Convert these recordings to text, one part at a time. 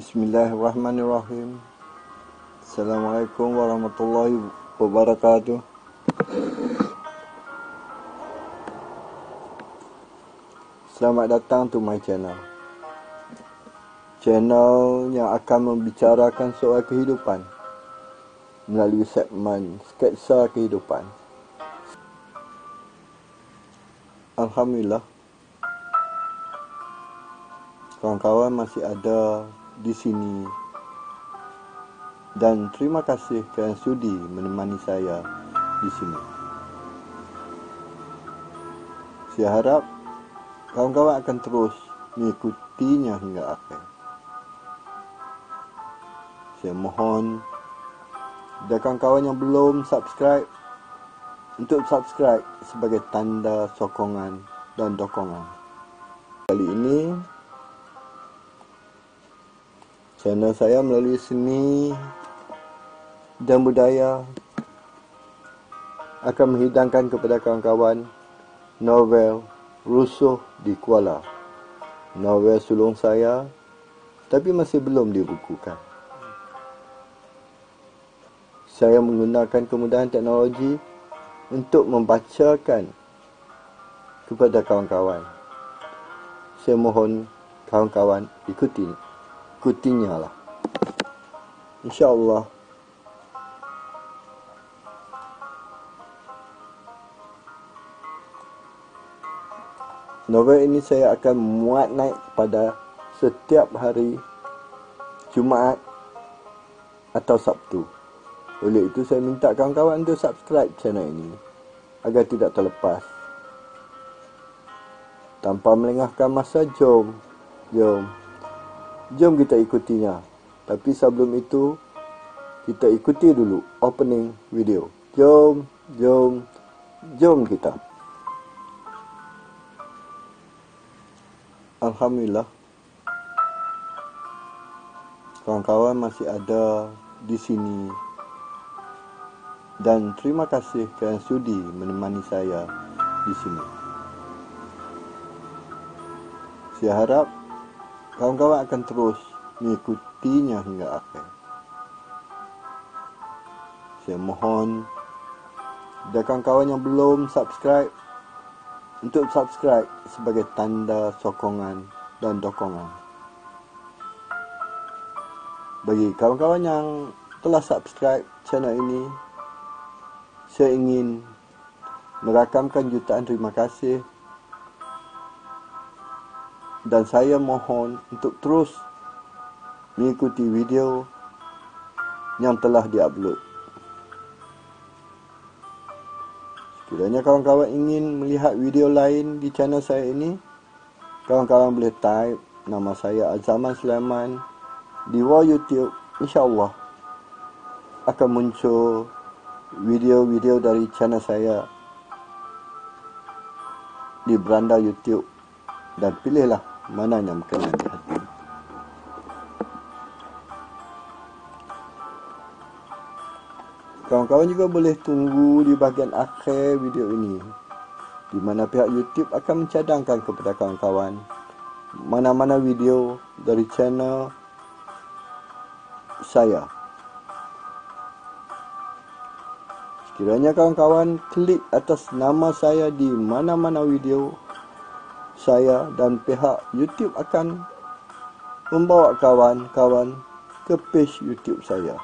Bismillahirrahmanirrahim. Assalamualaikum warahmatullahi wabarakatuh. Selamat datang to my channel. Channel yang akan membicarakan soal kehidupan melalui segmen sketsa kehidupan. Alhamdulillah, kawan-kawan masih ada di sini, dan terima kasih kerana sudi menemani saya di sini. Saya harap kawan-kawan akan terus mengikutinya hingga akhir. Saya mohon kepada kawan-kawan yang belum subscribe untuk subscribe sebagai tanda sokongan dan dokongan. Kali ini channel saya melalui seni dan budaya akan menghidangkan kepada kawan-kawan novel Rusuh di Kuala. Novel sulung saya, tapi masih belum dibukukan. Saya menggunakan kemudahan teknologi untuk membacakan kepada kawan-kawan. Saya mohon kawan-kawan ikutinya lah. InsyaAllah. Novel ini saya akan muat naik pada setiap hari Jumaat atau Sabtu. Oleh itu saya minta kawan-kawan untuk subscribe channel ini agar tidak terlepas. Tanpa melengahkan masa, jom kita ikutinya. Tapi sebelum itu, kita ikuti dulu opening video. Jom kita. Alhamdulillah, kawan-kawan masih ada di sini, dan terima kasih kerana sudi menemani saya di sini. Saya harap kawan-kawan akan terus mengikutinya hingga akhir. Saya mohon kepada kawan-kawan yang belum subscribe untuk subscribe sebagai tanda sokongan dan dokongan. Bagi kawan-kawan yang telah subscribe channel ini, saya ingin merakamkan jutaan terima kasih, dan saya mohon untuk terus mengikuti video yang telah diupload. Sekiranya kawan-kawan ingin melihat video lain di channel saya ini, kawan-kawan boleh type nama saya Azaman Sulaiman di wall YouTube. InsyaAllah akan muncul video-video dari channel saya di beranda YouTube, dan pilihlah mana yang berkenan di hati. Kawan-kawan juga boleh tunggu di bahagian akhir video ini, di mana pihak YouTube akan mencadangkan kepada kawan-kawan mana-mana video dari channel saya. Sekiranya kawan-kawan klik atas nama saya di mana-mana video saya, dan pihak YouTube akan membawa kawan-kawan ke page YouTube saya.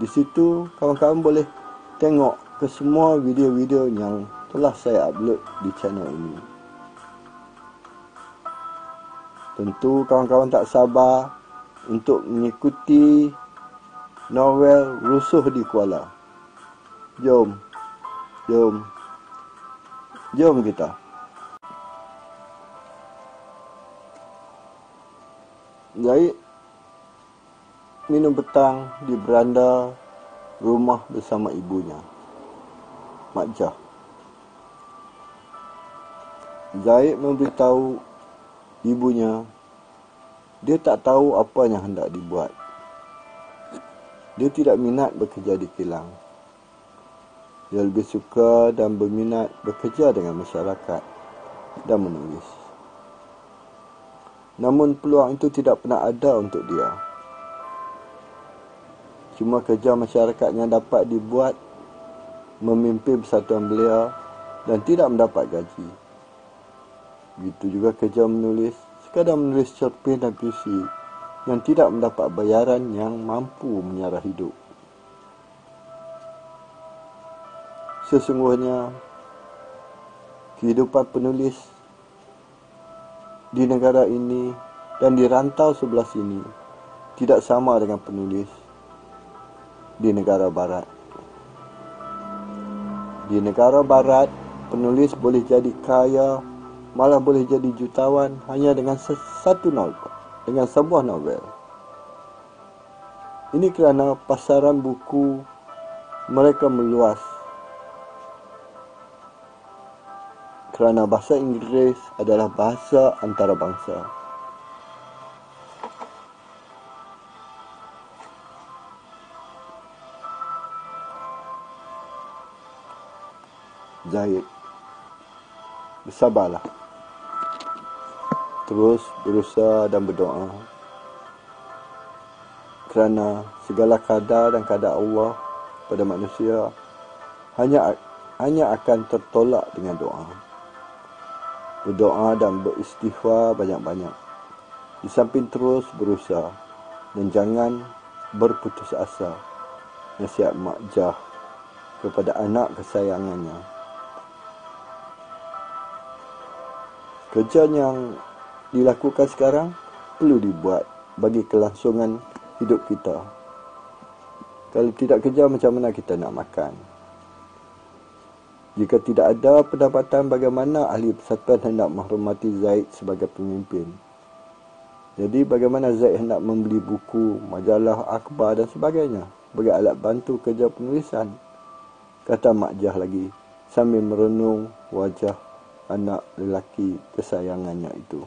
Di situ kawan-kawan boleh tengok ke semua video-video yang telah saya upload di channel ini. Tentu kawan-kawan tak sabar untuk mengikuti novel Rusuh di Kuala. Jom kita. Zahid minum petang di beranda rumah bersama ibunya, Mak Jah. Zahid memberitahu ibunya dia tak tahu apa yang hendak dibuat. Dia tidak minat bekerja di kilang. Dia lebih suka dan berminat bekerja dengan masyarakat dan menulis. namun peluang itu tidak pernah ada untuk dia. Cuma kerja masyarakatnya dapat dibuat memimpin persatuan belia dan tidak mendapat gaji. Begitu juga kerja menulis, sekadar menulis cerpen dan puisi yang tidak mendapat bayaran yang mampu menyara hidup. Sesungguhnya, kehidupan penulis di negara ini dan di rantau sebelah sini tidak sama dengan penulis di negara barat. Di negara barat, penulis boleh jadi kaya, malah boleh jadi jutawan hanya dengan dengan sebuah novel. Ini kerana pasaran buku mereka meluas. Kerana bahasa Inggeris adalah bahasa antarabangsa. Zahid, bersabarlah. Terus berusaha dan berdoa. Kerana segala kadar dan kadar Allah pada manusia hanya akan tertolak dengan doa. Berdoa dan beristighfar banyak-banyak. Di samping terus berusaha dan jangan berputus asa. Nasihat Mak Jah kepada anak kesayangannya. Kerja yang dilakukan sekarang perlu dibuat bagi kelangsungan hidup kita. Kalau tidak kerja, macam mana kita nak makan? Jika tidak ada pendapatan, bagaimana ahli persatuan hendak menghormati Zaid sebagai pemimpin? Jadi bagaimana Zaid hendak membeli buku, majalah, akhbar dan sebagainya sebagai alat bantu kerja penulisan? Kata Mak Jah lagi sambil merenung wajah anak lelaki kesayangannya itu.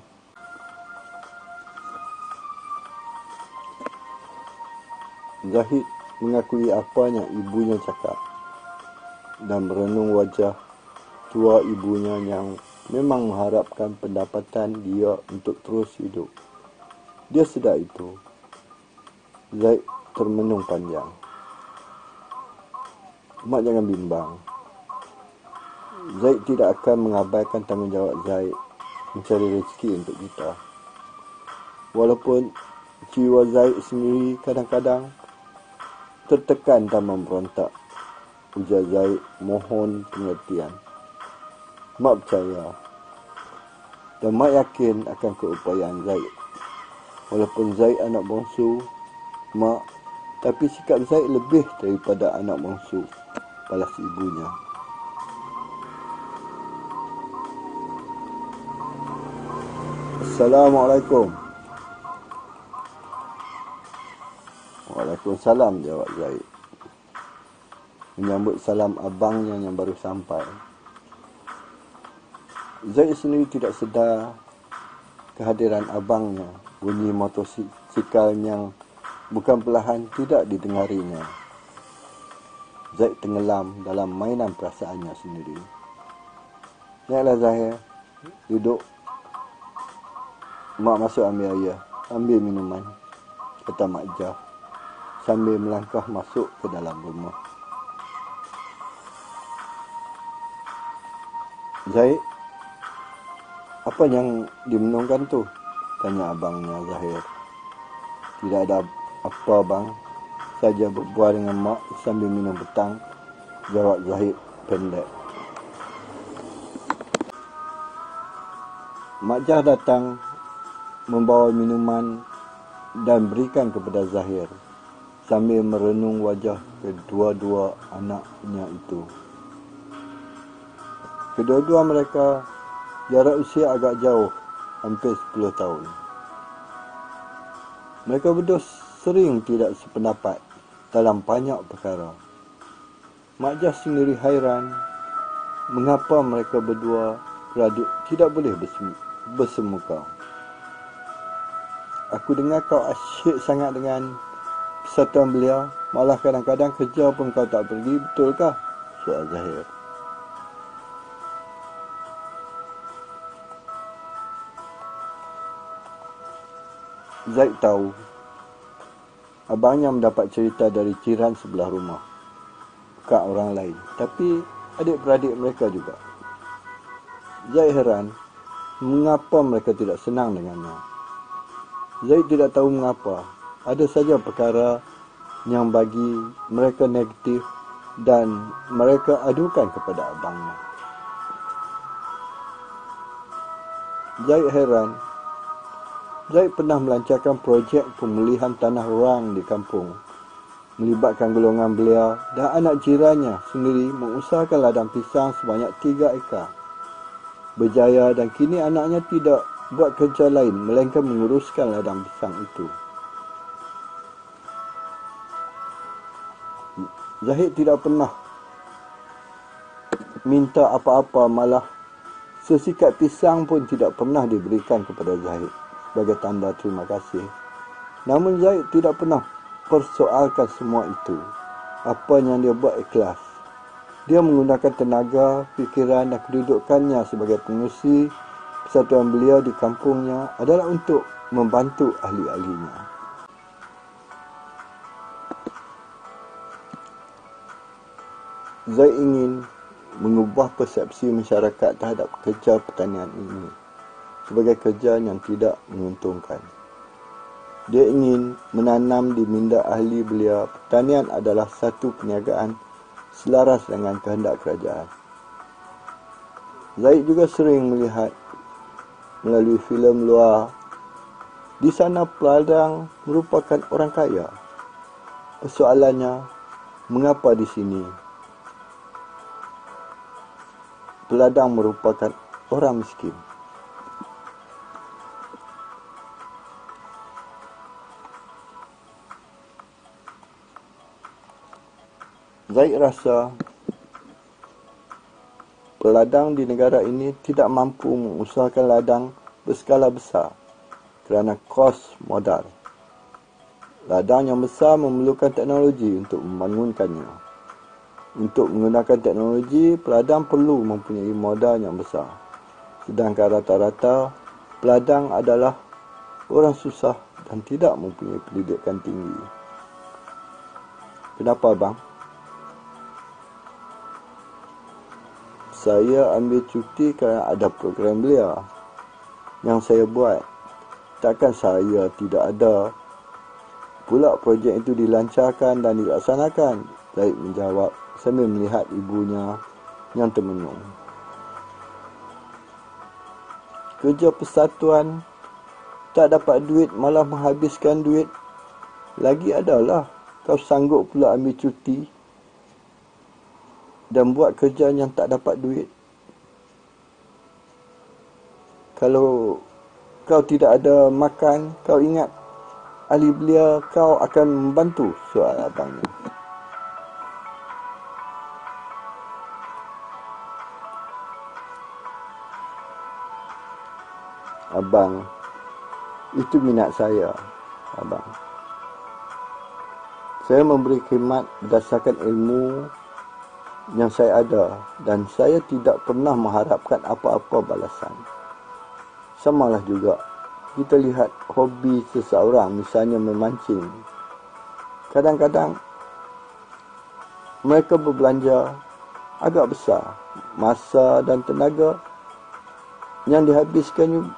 Zahid mengakui apa yang ibunya cakap dan merenung wajah tua ibunya yang memang mengharapkan pendapatan dia untuk terus hidup. Dia sedar itu. Zaid termenung panjang. Mak jangan bimbang. Zaid tidak akan mengabaikan tanggungjawab Zaid mencari rezeki untuk kita. Walaupun jiwa Zaid sendiri kadang-kadang tertekan dan memberontak, ujar Zaid mohon pengertian. Mak percaya dan Mak yakin akan keupayaan Zaid. Walaupun Zaid anak bongsu Mak, tapi sikap Zaid lebih daripada anak bongsu, balas ibunya. Assalamualaikum. Waalaikumsalam, jawab Zaid. Menyambut salam abangnya yang baru sampai. Zaid sendiri tidak sedar kehadiran abangnya. Bunyi motosikal yang bukan perlahan tidak didengarinya. Zaid tenggelam dalam mainan perasaannya sendiri. Naiklah Zahir, duduk. Mak masuk ambil air, ambil minuman, kata Mak Jah sambil melangkah masuk ke dalam rumah. Zaid, apa yang dimenungkan tu? Tanya abangnya Zahir. Tidak ada apa bang, saja berbual dengan Mak sambil minum petang, jawab Zahid pendek. Mak Jah datang membawa minuman dan berikan kepada Zahir sambil merenung wajah kedua-dua anaknya itu. Kedua-dua mereka jarak usia agak jauh, hampir 10 tahun. Mereka berdua sering tidak sependapat dalam banyak perkara. Mak Jah sendiri hairan mengapa mereka berdua beradik tidak boleh bersemuka. Aku dengar kau asyik sangat dengan persatuan belia, malah kadang-kadang kerja pun kau tak pergi, betulkah? Soal Zahir. Zaid tahu abangnya mendapat cerita dari jiran sebelah rumah, bukan orang lain, tapi adik-beradik mereka juga. Zaid heran mengapa mereka tidak senang dengannya. Zaid tidak tahu mengapa. Ada saja perkara yang bagi mereka negatif dan mereka adukan kepada abangnya. Zaid heran. Zaid pernah melancarkan projek pemulihan tanah orang di kampung, melibatkan golongan belia dan anak jirannya sendiri mengusahakan ladang pisang sebanyak 3 ekar. Berjaya dan kini anaknya tidak buat kerja lain melainkan menguruskan ladang pisang itu. Zahid tidak pernah minta apa-apa, malah sesikat pisang pun tidak pernah diberikan kepada Zahid sebagai tanda terima kasih. Namun Zahid tidak pernah persoalkan semua itu. Apa yang dia buat ikhlas. Dia menggunakan tenaga, fikiran dan kedudukannya sebagai pengurusi persatuan belia di kampungnya adalah untuk membantu ahli-ahlinya. Zaid ingin mengubah persepsi masyarakat terhadap kerja pertanian ini sebagai kerja yang tidak menguntungkan. Dia ingin menanam di minda ahli belia pertanian adalah satu perniagaan selaras dengan kehendak kerajaan. Zaid juga sering melihat melalui filem luar, di sana peladang merupakan orang kaya. Persoalannya, mengapa di sini peladang merupakan orang miskin? Zaid rasa peladang di negara ini tidak mampu mengusahakan ladang berskala besar kerana kos modal. Ladang yang besar memerlukan teknologi untuk membangunkannya. Untuk menggunakan teknologi, peladang perlu mempunyai modal yang besar. Sedangkan rata-rata peladang adalah orang susah dan tidak mempunyai pendidikan tinggi. Kenapa, bang? Saya ambil cuti kerana ada program belia yang saya buat. Takkan saya tidak ada pula projek itu dilancarkan dan dilaksanakan? Zaid menjawab sambil melihat ibunya yang termenung. Kerja persatuan tak dapat duit, malah menghabiskan duit. Lagi adalah kau sanggup pula ambil cuti dan buat kerja yang tak dapat duit. Kalau kau tidak ada makan, kau ingat ahli belia kau akan membantu, soal abangnya. Abang, itu minat saya, abang. Saya memberi khidmat berdasarkan ilmu yang saya ada dan saya tidak pernah mengharapkan apa-apa balasan. Samalah juga kita lihat hobi seseorang, misalnya memancing. Kadang-kadang mereka berbelanja agak besar, masa dan tenaga yang dihabiskan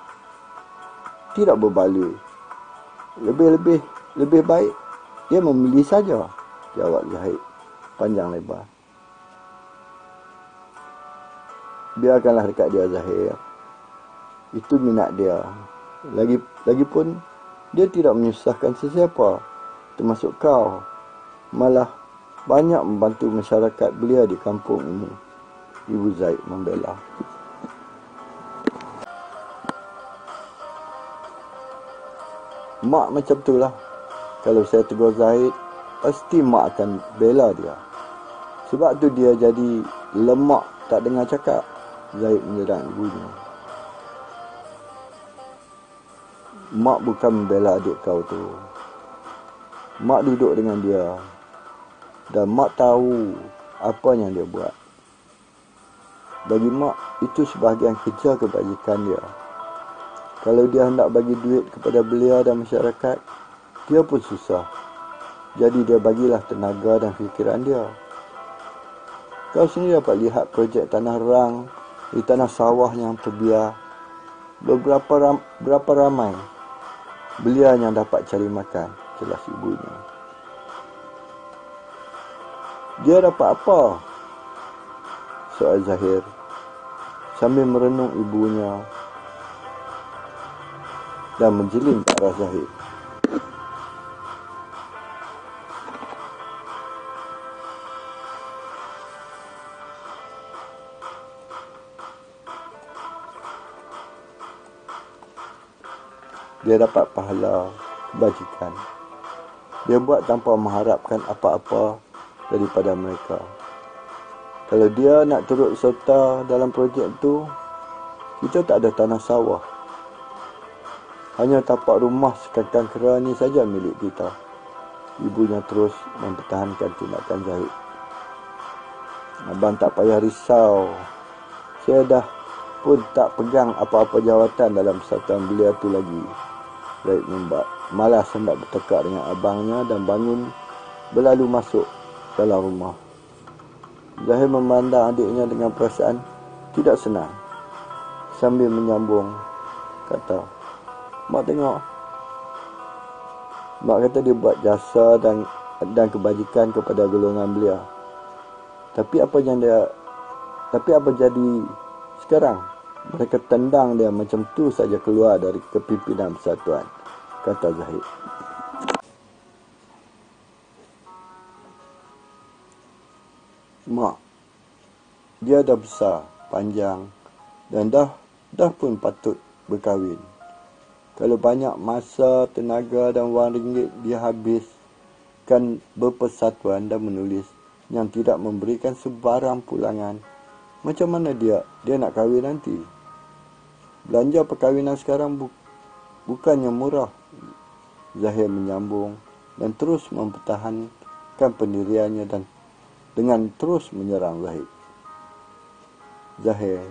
tidak berbaloi. Lebih baik dia memilih saja, jawab Zahid panjang lebar. Biarkanlah dekat dia, Zahid. Itu minat dia. Lagipun dia tidak menyusahkan sesiapa, termasuk kau. Malah banyak membantu masyarakat belia di kampung ini, Ibu Zaid membela. Mak macam itulah. Kalau saya tegur Zaid, pasti mak akan bela dia. Sebab tu dia jadi lemak, tak dengar cakap. Zaid menyerang ibunya. Mak bukan membela adik kau tu. Mak duduk dengan dia dan mak tahu apa yang dia buat. Bagi mak, itu sebahagian kerja kebajikan dia. Kalau dia hendak bagi duit kepada belia dan masyarakat, dia pun susah. Jadi dia bagilah tenaga dan fikiran dia. Kau sendiri dapat lihat projek tanah rang di tanah sawah yang terbiar. Berapa ramai belia yang dapat cari makan, jelas ibunya. Dia dapat apa? Soal Zahir sambil merenung ibunya dan menjeling ke arah Zahir. Dia dapat pahala kebajikan. Dia buat tanpa mengharapkan apa-apa daripada mereka. Kalau dia nak turut serta dalam projek itu, kita tak ada tanah sawah. Hanya tapak rumah sekakang kera ni saja milik kita. Ibunya terus mempertahankan tindakan Zahid. Abang tak payah risau. Saya dah pun tak pegang apa-apa jawatan dalam persatuan belia tu lagi. Zahid malas hendak bertekak dengan abangnya dan bangun berlalu masuk dalam rumah. Zahid memandang adiknya dengan perasaan tidak senang. Sambil menyambung, kata, "Mak tengok." Mak kata dia buat jasa dan kebajikan kepada golongan belia. Tapi apa jadi sekarang? Mereka tendang dia macam tu saja keluar dari kepimpinan persatuan, kata Zahid. Mak, dia dah besar, panjang dan dah pun patut berkahwin. Kalau banyak masa, tenaga dan wang ringgit dia habiskan berpersatuan dan menulis yang tidak memberikan sebarang pulangan, macam mana dia nak kahwin nanti? Belanja perkahwinan sekarang bukannya murah. Zahir menyambung dan terus mempertahankan pendiriannya dan dengan terus menyerang Zahid. Zahir,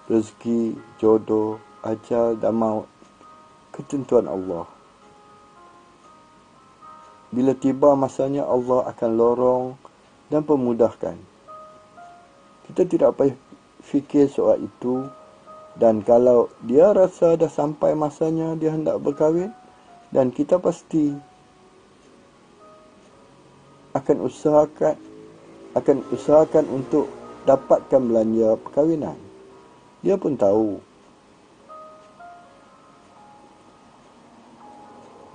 rezeki, jodoh, ajal dan maut, ketentuan Allah. Bila tiba masanya, Allah akan lorong dan pemudahkan. Kita tidak payah fikir soal itu. Dan kalau dia rasa dah sampai masanya dia hendak berkahwin, dan kita pasti akan usahakan untuk dapatkan belanja perkahwinan. Dia pun tahu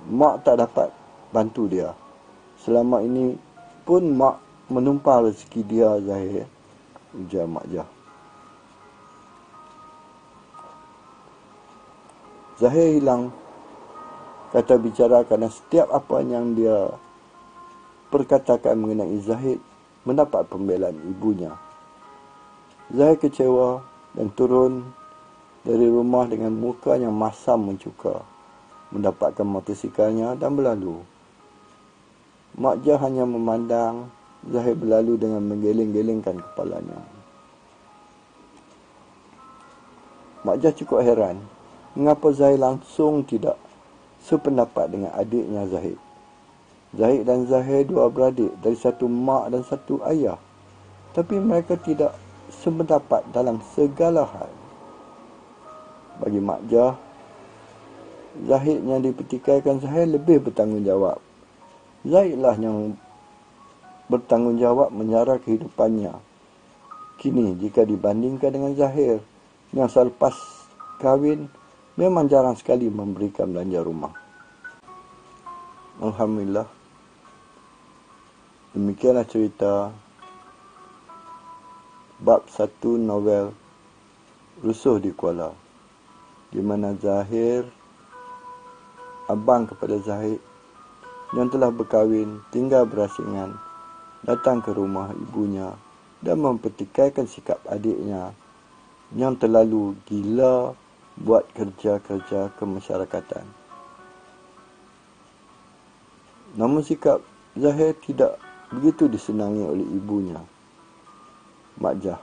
mak tak dapat bantu dia. Selama ini pun mak menumpang rezeki dia, Zahir, ujar Mak Jah. Zahir hilang kata bicara kerana setiap apa yang dia perkatakan mengenai Zahid mendapat pembelaan ibunya. Zahir kecewa dan turun dari rumah dengan muka yang masam mencuka, mendapatkan motosikalnya dan berlalu. Mak Jah hanya memandang Zahid berlalu dengan menggeleng-gelengkan kepalanya. Mak Jah cukup heran mengapa Zahid langsung tidak sependapat dengan adiknya Zahid. Zahid dan Zahir dua beradik dari satu mak dan satu ayah, tapi mereka tidak sependapat dalam segala hal. Bagi Mak Jah, Zahid yang dipertikaikan Zahir lebih bertanggungjawab. Zahidlah yang bertanggungjawab menjara kehidupannya kini jika dibandingkan dengan Zahir yang selepas kahwin memang jarang sekali memberikan belanja rumah. Alhamdulillah. Demikianlah cerita bab 1 novel Rusuh di Kuala, di mana Zahir, abang kepada Zahid yang telah berkahwin, tinggal berasingan, datang ke rumah ibunya dan mempertikaikan sikap adiknya yang terlalu gila buat kerja-kerja kemasyarakatan. Namun sikap Zahir tidak begitu disenangi oleh ibunya, Mak Jah.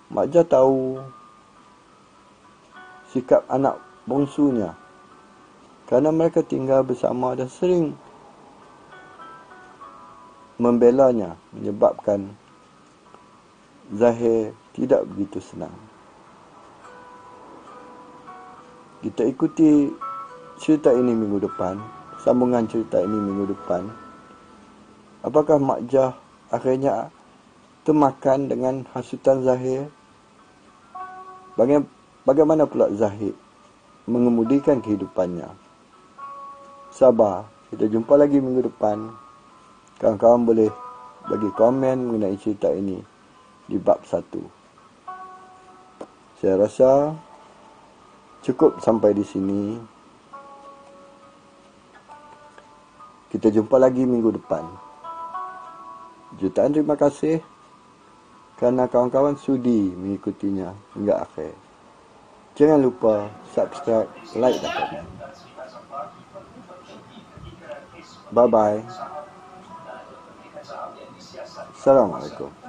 Mak Jah tahu sikap anak bongsunya, kerana mereka tinggal bersama dan sering membelanya, menyebabkan Zahir tidak begitu senang. Kita ikuti cerita ini minggu depan, sambungan cerita ini minggu depan. Apakah Mak Jah akhirnya termakan dengan hasutan Zahir? Bagaimana pula Zahir mengemudikan kehidupannya? Sabar, kita jumpa lagi minggu depan. Kawan-kawan boleh bagi komen mengenai cerita ini di bab 1. Saya rasa cukup sampai di sini. Kita jumpa lagi minggu depan. Jutaan terima kasih kerana kawan-kawan sudi mengikutinya hingga akhir. Jangan lupa subscribe, like dan komen. Bye-bye. Assalamualaikum.